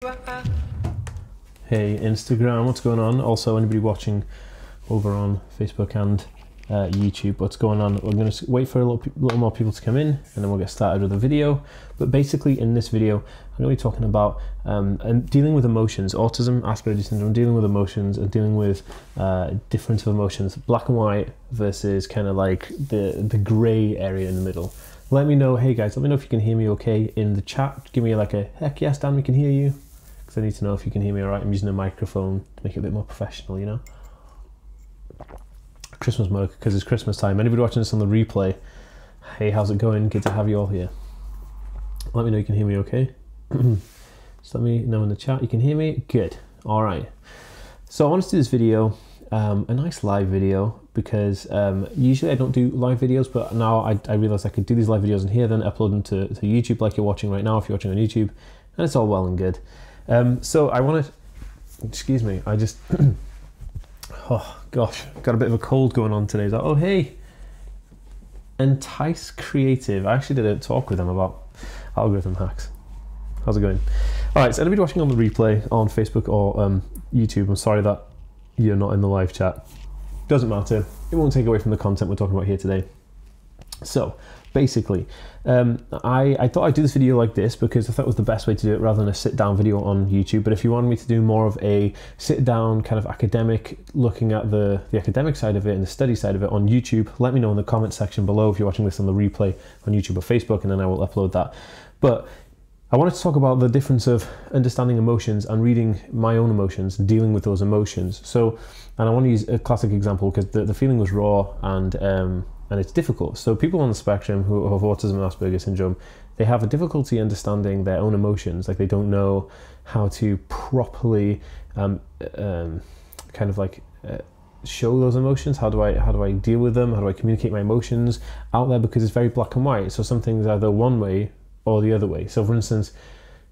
Hey Instagram, what's going on? Also, anybody watching over on Facebook and YouTube, what's going on? We're going to wait for a little more people to come in, and then we'll get started with the video. But basically, in this video, I'm going to be talking about dealing with emotions, autism, Aspergers syndrome, dealing with emotions, and dealing with difference of emotions, black and white versus kind of like the grey area in the middle. Let me know, hey guys, let me know if you can hear me okay in the chat. Give me like a heck yes, Dan, we can hear you. Because I need to know if you can hear me all right. I'm using a microphone to make it a bit more professional, you know. Christmas mug, because it's Christmas time. Anybody watching this on the replay, hey, how's it going? Good to have you all here. Let me know you can hear me okay. Just let me know in the chat you can hear me. Good. All right. So I wanted to do this video, a nice live video, because usually I don't do live videos, but now I realized I could do these live videos in here, then upload them to YouTube like you're watching right now if you're watching on YouTube, and it's all well and good. So I wanted, excuse me, I just, oh gosh, got a bit of a cold going on today. Like, oh hey, Entice Creative. I actually did a talk with them about algorithm hacks. How's it going? All right, so anybody watching on the replay on Facebook or YouTube, I'm sorry that you're not in the live chat. Doesn't matter. It won't take away from the content we're talking about here today. So basically, I thought I'd do this video like this because I thought it was the best way to do it rather than a sit down video on YouTube. But if you wanted me to do more of a sit down kind of academic, looking at the academic side of it and the study side of it on YouTube, let me know in the comment section below if you're watching this on the replay on YouTube or Facebook, and then I will upload that. But I wanted to talk about the difference of understanding emotions and reading my own emotions, dealing with those emotions. So, and I want to use a classic example because the feeling was raw and it's difficult. So people on the spectrum who have autism and Aspergers syndrome, they have a difficulty understanding their own emotions. Like they don't know how to properly kind of like show those emotions. How do I deal with them? How do I communicate my emotions out there? Because it's very black and white. So something's either one way or the other way. So for instance,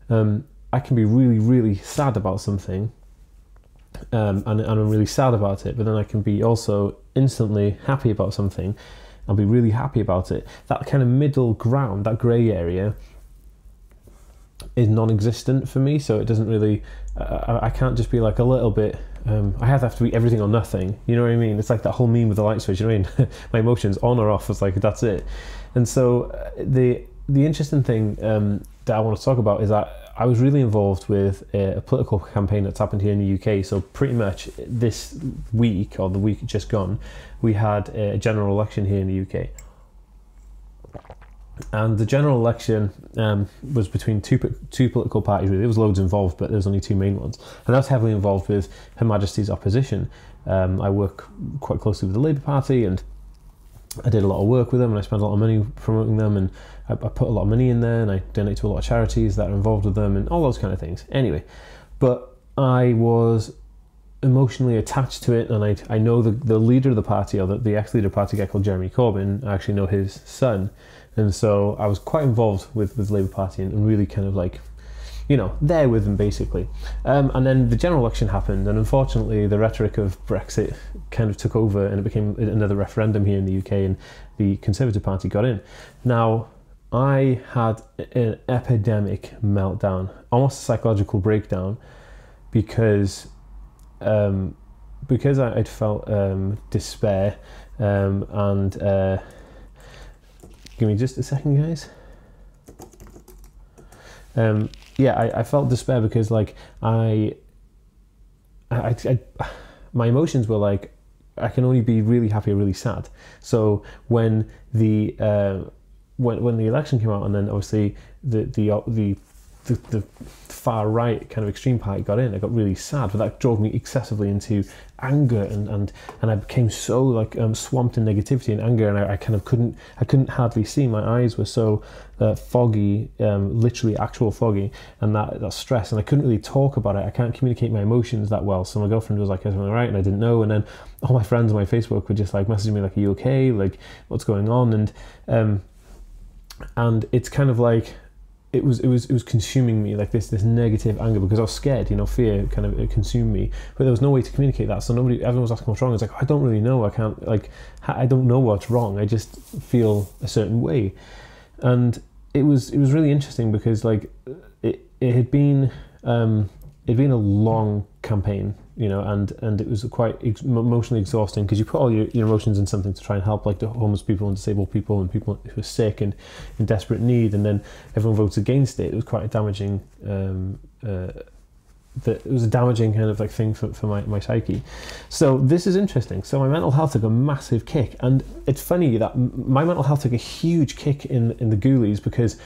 I can be really, really sad about something, and I'm really sad about it, but then I can be also instantly happy about something and be really happy about it. That kind of middle ground, that grey area, is non-existent for me. So it doesn't really, I can't just be like a little bit, I have to be everything or nothing, you know what I mean? It's like that whole meme with the light switch, you know what I mean? My emotions on or off, it's like, that's it. And so the interesting thing that I want to talk about is that I was really involved with a political campaign that's happened here in the UK. So pretty much this week, or the week just gone, we had a general election here in the UK. And the general election was between two political parties, really. There was loads involved, but there was only two main ones. And I was heavily involved with Her Majesty's opposition. I work quite closely with the Labour Party, and I did a lot of work with them, and I spent a lot of money promoting them, and I put a lot of money in there, and I donate to a lot of charities that are involved with them, and all those kind of things. Anyway, but I was emotionally attached to it, and I know the leader of the party, or the ex-leader of the party, a guy called Jeremy Corbyn. I actually know his son, and so I was quite involved with the Labour Party and really kind of like, you know, there with them basically. And then the general election happened, and unfortunately the rhetoric of Brexit kind of took over, and it became another referendum here in the UK, and the Conservative Party got in. Now, I had an epidemic meltdown, almost a psychological breakdown, because I'd felt despair, and give me just a second, guys. Yeah, I felt despair because like my emotions were like, I can only be really happy or really sad. So when the election came out, and then obviously the far right kind of extreme party got in, I got really sad, but that drove me excessively into anger, and I became so like swamped in negativity and anger, and I kind of couldn't hardly see. My eyes were so foggy, literally actual foggy, and that stress, and I couldn't really talk about it. I can't communicate my emotions that well. So my girlfriend was like, "Is everything all right?" And I didn't know, and then all my friends on my Facebook would just like message me like, "Are you okay? Like, what's going on?" And it's kind of like it was consuming me, like this negative anger, because I was scared, you know, fear kind of consumed me, but there was no way to communicate that. So everyone was asking what's wrong. It's like, I don't really know. I don't know what's wrong. I just feel a certain way. And it was really interesting because like it had been it'd been a long campaign, you know, and it was quite emotionally exhausting because you put all your emotions in something to try and help, like the homeless people and disabled people and people who are sick and in desperate need, and then everyone votes against it. It was quite a damaging it was a damaging kind of like thing for my psyche. So this is interesting. So my mental health took a massive kick, and it's funny that my mental health took a huge kick in the ghoulies because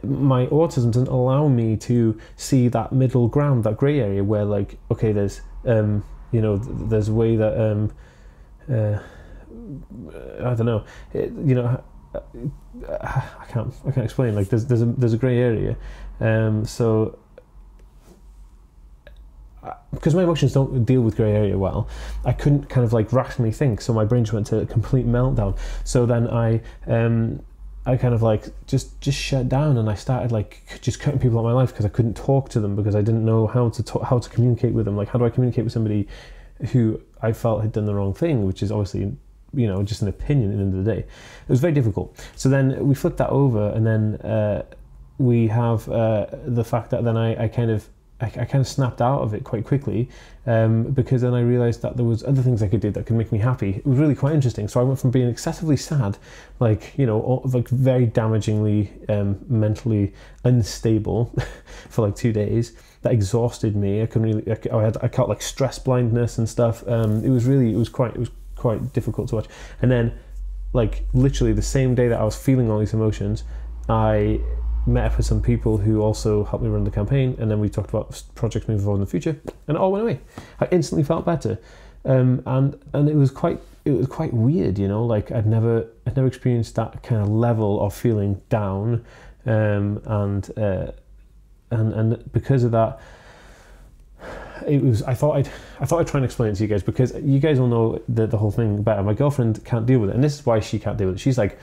my autism doesn't allow me to see that middle ground, that grey area where, like, okay, there's you know, there's a way that I don't know, you know, I can't explain, like there's a grey area, so because my emotions don't deal with grey area well, I couldn't kind of like rationally think, so my brain just went to a complete meltdown. So then I kind of like just shut down, and I started like just cutting people out of my life because I couldn't talk to them, because I didn't know how to communicate with them. Like, how do I communicate with somebody who I felt had done the wrong thing, which is obviously, you know, just an opinion at the end of the day. It was very difficult. So then we flipped that over, and then we have the fact that then I kind of snapped out of it quite quickly, because then I realised that there was other things I could do that could make me happy. It was really quite interesting. So I went from being excessively sad, like, you know, like very damagingly mentally unstable for like 2 days. That exhausted me. I couldn't really. I got like stress blindness and stuff. It was quite difficult to watch. And then, like, literally the same day that I was feeling all these emotions, I met up with some people who also helped me run the campaign, and then we talked about projects moving forward in the future, and it all went away. I instantly felt better, and it was quite weird, you know. Like, I'd never experienced that kind of level of feeling down, and because of that, it was. I thought I'd try and explain it to you guys, because you guys will know the whole thing better. My girlfriend can't deal with it, and this is why she can't deal with it. She's like,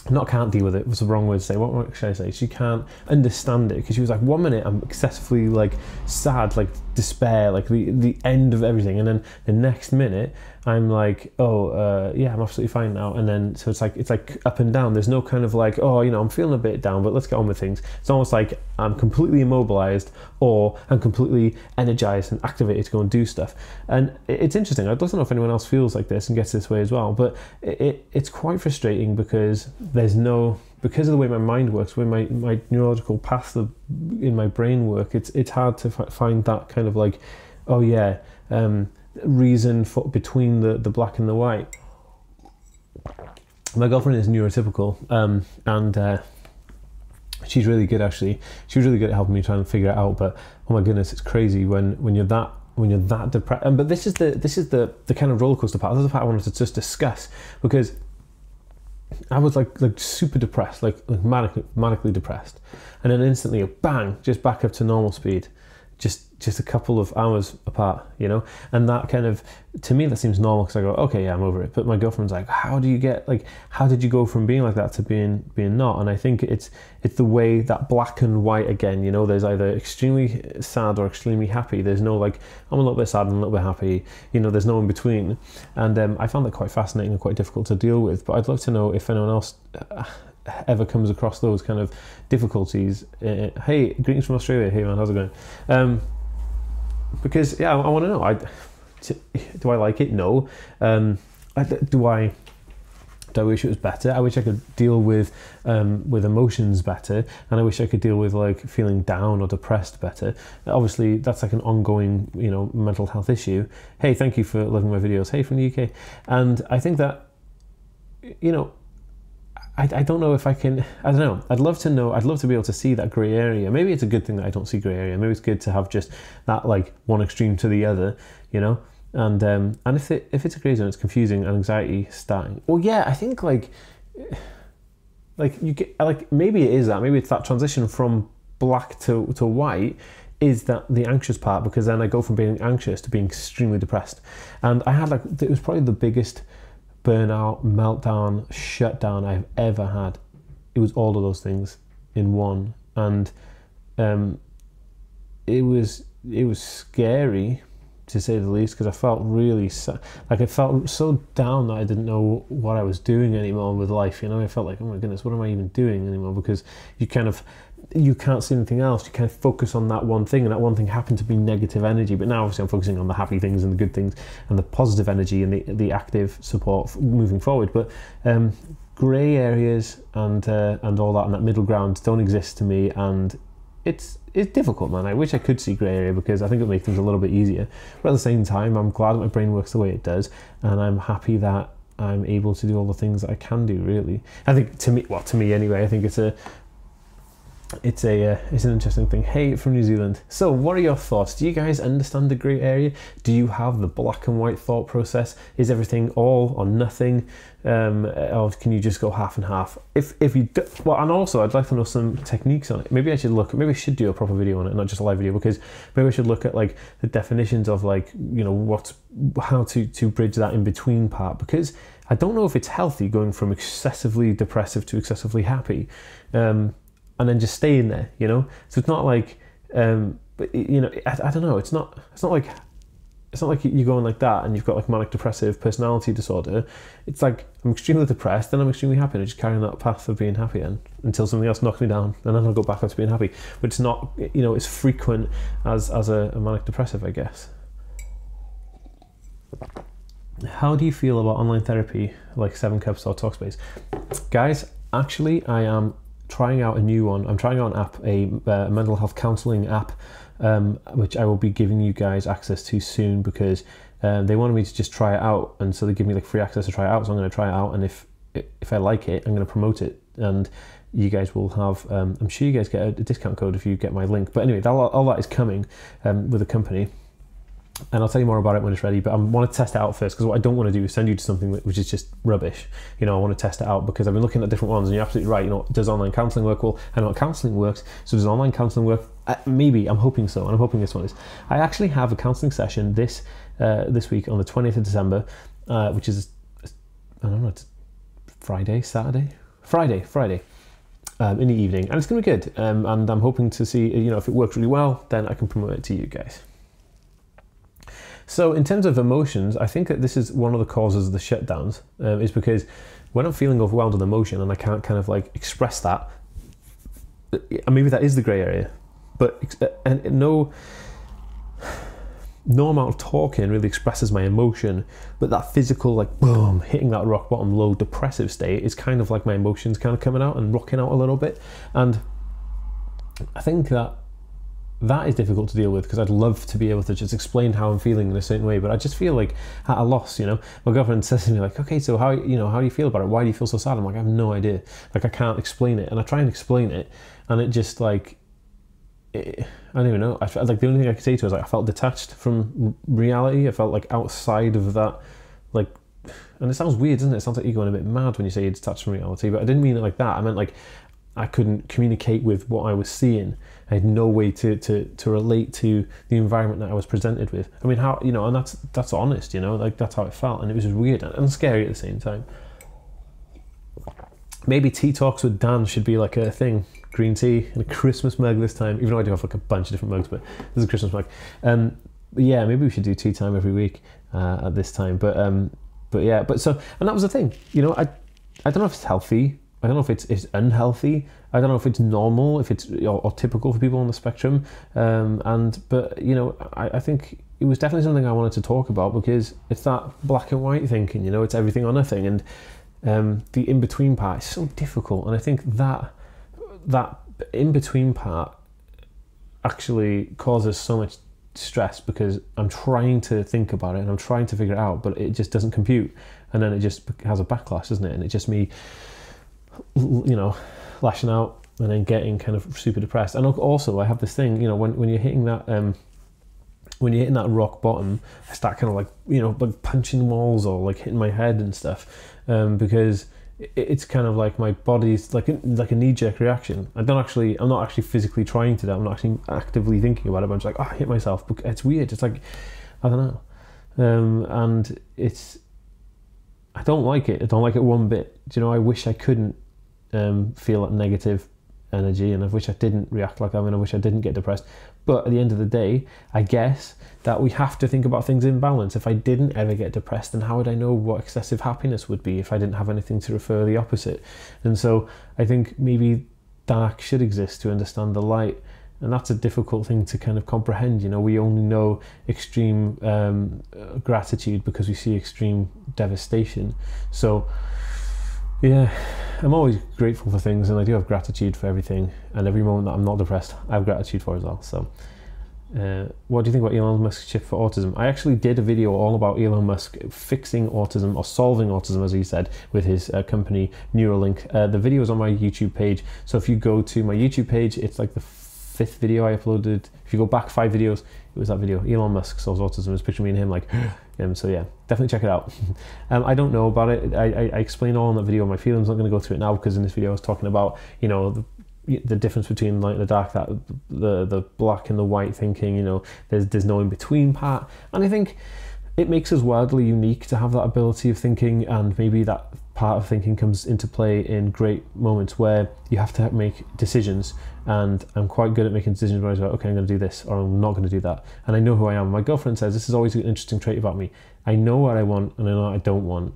not can't deal with it was the wrong word to say. What should I say? She can't understand it, because she was like, 1 minute I'm excessively like sad, like despair, like the end of everything, and then the next minute I'm like, yeah, I'm absolutely fine now. And then so it's like up and down. There's no kind of like, oh, you know, I'm feeling a bit down, but let's get on with things. It's almost like I'm completely immobilized, or I'm completely energized and activated to go and do stuff. And it's interesting. I don't know if anyone else feels like this and gets this way as well, but it's quite frustrating because because of the way my mind works, the way my neurological paths in my brain work, it's hard to find that kind of like, oh yeah, reason between the black and the white. My girlfriend is neurotypical, and she's really good, actually. She was really good at helping me try and figure it out, but oh my goodness, it's crazy when you're that depressed. But this is the kind of roller coaster part. This is the part I wanted to just discuss, because I was like super depressed, like manically depressed, and then instantly, bang, just back up to normal speed, just a couple of hours apart, you know. And that kind of, to me, that seems normal, because I go, okay, yeah, I'm over it. But my girlfriend's like, how did you go from being like that to being not? And I think it's the way that black and white again, you know. There's either extremely sad or extremely happy. There's no like, I'm a little bit sad and a little bit happy, you know. There's no in between. And I found that quite fascinating and quite difficult to deal with. But I'd love to know if anyone else ever comes across those kind of difficulties. Hey, greetings from Australia. Hey man, how's it going? Because yeah, I want to know. Do I like it? No. Do I wish it was better? I wish I could deal with emotions better, and I wish I could deal with like feeling down or depressed better. Obviously, that's like an ongoing, you know, mental health issue. Hey, thank you for loving my videos. Hey, from the UK. And I think that, you know, I don't know if I can. I don't know. I'd love to know. I'd love to be able to see that grey area. Maybe it's a good thing that I don't see grey area. Maybe it's good to have just that like one extreme to the other, you know. And if it's a grey zone, it's confusing and anxiety starting. Well, yeah, I think like you get like, maybe it is that. Maybe it's that transition from black to white is that the anxious part, because then I go from being anxious to being extremely depressed. And I had like, it was probably the biggest burnout, meltdown, shutdown I've ever had. It was all of those things in one, and it was scary, to say the least, because I felt really like I felt so down that I didn't know what I was doing anymore with life. You know, I felt like, oh my goodness, what am I even doing anymore? Because you kind of, you can't see anything else. You kind of focus on that one thing, and that one thing happened to be negative energy. But now obviously I'm focusing on the happy things and the good things and the positive energy and the active support moving forward. But grey areas and all that and that middle ground don't exist to me, and it's difficult, man. I wish I could see grey area because I think it would make things a little bit easier. But at the same time, I'm glad that my brain works the way it does, and I'm happy that I'm able to do all the things that I can do, really. I think to me anyway, I think it's an interesting thing. Hey, from New Zealand. So what are your thoughts? Do you guys understand the grey area? Do you have the black and white thought process? Is everything all or nothing? Or can you just go half and half? If you do, well, and also I'd like to know some techniques on it. Maybe I should do a proper video on it, not just a live video, because maybe I should look at like the definitions of like, you know, how to bridge that in between part, because I don't know if it's healthy going from excessively depressive to excessively happy. And then just stay in there, you know. So it's not like, but you know, I don't know. It's not like you're going like that and you've got like manic depressive personality disorder. It's like I'm extremely depressed, then I'm extremely happy, and I just carry on that path of being happy until something else knocks me down, and then I'll go back up to being happy. But it's not, you know, it's frequent as a manic depressive, I guess. How do you feel about online therapy like 7 Cups or Talkspace? Guys, actually, I am trying out a new one. I'm trying out an app, a mental health counselling app, which I will be giving you guys access to soon, because they wanted me to just try it out, and so they give me like free access to try it out. So I'm going to try it out, and if I like it, I'm going to promote it, and you guys will have, I'm sure you guys get a discount code if you get my link. But anyway, all that is coming with a company. And I'll tell you more about it when it's ready, but I want to test it out first, because what I don't want to do is send you to something which is just rubbish. You know, I want to test it out, because I've been looking at different ones, and you're absolutely right. You know, does online counselling work? Well, I know what counselling works, so does online counselling work? Maybe, I'm hoping so, and I'm hoping this one is. I actually have a counselling session this week on the 20th of December, which is, I don't know, it's Friday, in the evening, and it's going to be good, and I'm hoping to see, you know, if it works really well, then I can promote it to you guys. So in terms of emotions, I think that this is one of the causes of the shutdowns, is because when I'm feeling overwhelmed with emotion and I can't kind of like express that, maybe that is the grey area, but no amount of talking really expresses my emotion, but that physical, like boom, hitting that rock bottom low depressive state is kind of like my emotions kind of coming out and rocking out a little bit. And I think that is difficult to deal with, because I'd love to be able to just explain how I'm feeling in a certain way, but I just feel like at a loss, you know. My girlfriend says to me like, okay, so how do you feel about it? Why do you feel so sad? I'm like, I have no idea. Like, I can't explain it, and I try and explain it, and it just like, I don't even know. I felt like the only thing I could say to her is like, I felt detached from reality. I felt like outside of that, like, and it sounds weird, doesn't it? It sounds like you're going a bit mad when you say you're detached from reality, but I didn't mean it like that. I meant like, I couldn't communicate with what I was seeing. I had no way to relate to the environment that I was presented with. I mean, how, you know, and that's honest, you know, like that's how it felt, and it was weird and scary at the same time. Maybe tea talks with Dan should be like a thing. Green tea and a Christmas mug this time, even though I do have like a bunch of different mugs, but this is a Christmas mug. But yeah, maybe we should do tea time every week at this time. But yeah, so, and that was the thing, you know, I don't know if it's healthy. I don't know if it's unhealthy. I don't know if it's normal, if it's or typical for people on the spectrum. But you know, I think it was definitely something I wanted to talk about, because it's that black and white thinking. You know, it's everything or nothing, and the in between part is so difficult. And I think that in between part actually causes so much stress, because I'm trying to think about it and I'm trying to figure it out, but it just doesn't compute, and then it just has a backlash, doesn't it? And it's just me, you know, lashing out and then getting kind of super depressed. And also I have this thing, you know, when you're hitting that rock bottom, I start kind of like, you know, like punching walls or like hitting my head and stuff, because it's kind of like my body's like a knee-jerk reaction. I'm not actually physically trying to do it. I'm not actually actively thinking about it, but I'm just like, oh, I hit myself. It's weird. It's like, I don't know, and I don't like it. I don't like it one bit. Do you know, I wish I couldn't feel that negative energy, and I wish I didn't react like that, and I wish I didn't get depressed. But at the end of the day, I guess that we have to think about things in balance. If I didn't ever get depressed, then how would I know what excessive happiness would be if I didn't have anything to refer the opposite? And so I think maybe dark should exist to understand the light. And that's a difficult thing to kind of comprehend. You know, we only know extreme gratitude because we see extreme devastation. So yeah, I'm always grateful for things, and I do have gratitude for everything, and every moment that I'm not depressed I have gratitude for as well. So what do you think about Elon Musk's chip for autism? I actually did a video all about Elon Musk fixing autism, or solving autism as he said, with his company Neuralink. The video is on my YouTube page, so if you go to my YouTube page, it's like the 5th video I uploaded. If you go back 5 videos, it was that video, Elon Musk solves autism. It's picture me and him like so yeah, definitely check it out. I don't know about it. I explain all in that video my feelings. I'm not going to go through it now, because in this video I was talking about, you know, the difference between light and the dark, that the black and the white thinking, you know, there's no in between part. And I think it makes us wildly unique to have that ability of thinking, and maybe that part of thinking comes into play in great moments where you have to make decisions. And I'm quite good at making decisions where I was like, okay, I'm going to do this, or I'm not going to do that. And I know who I am. My girlfriend says this is always an interesting trait about me. I know what I want and I know what I don't want,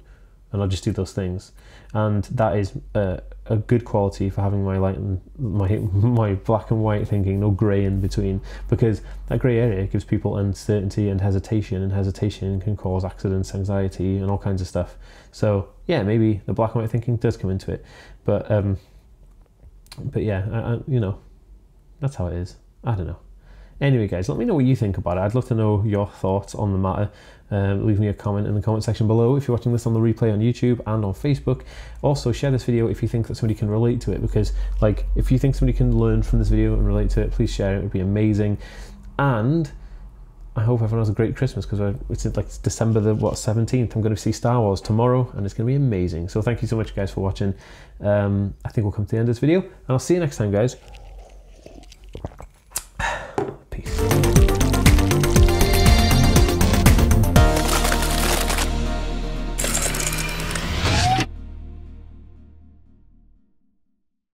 and I'll just do those things. And that is a good quality for having my light and my black and white thinking, no grey in between, because that grey area gives people uncertainty and hesitation can cause accidents, anxiety, and all kinds of stuff. So yeah, maybe the black and white thinking does come into it, but yeah, you know, that's how it is. I don't know. Anyway, guys, let me know what you think about it. I'd love to know your thoughts on the matter. Leave me a comment in the comment section below if you're watching this on the replay on YouTube and on Facebook. Also, share this video if you think that somebody can relate to it, because, like, if you think somebody can learn from this video and relate to it, please share it. It would be amazing. And I hope everyone has a great Christmas, because it's like December the 17th. I'm going to see Star Wars tomorrow, and it's going to be amazing. So thank you so much, guys, for watching. I think we'll come to the end of this video, and I'll see you next time, guys.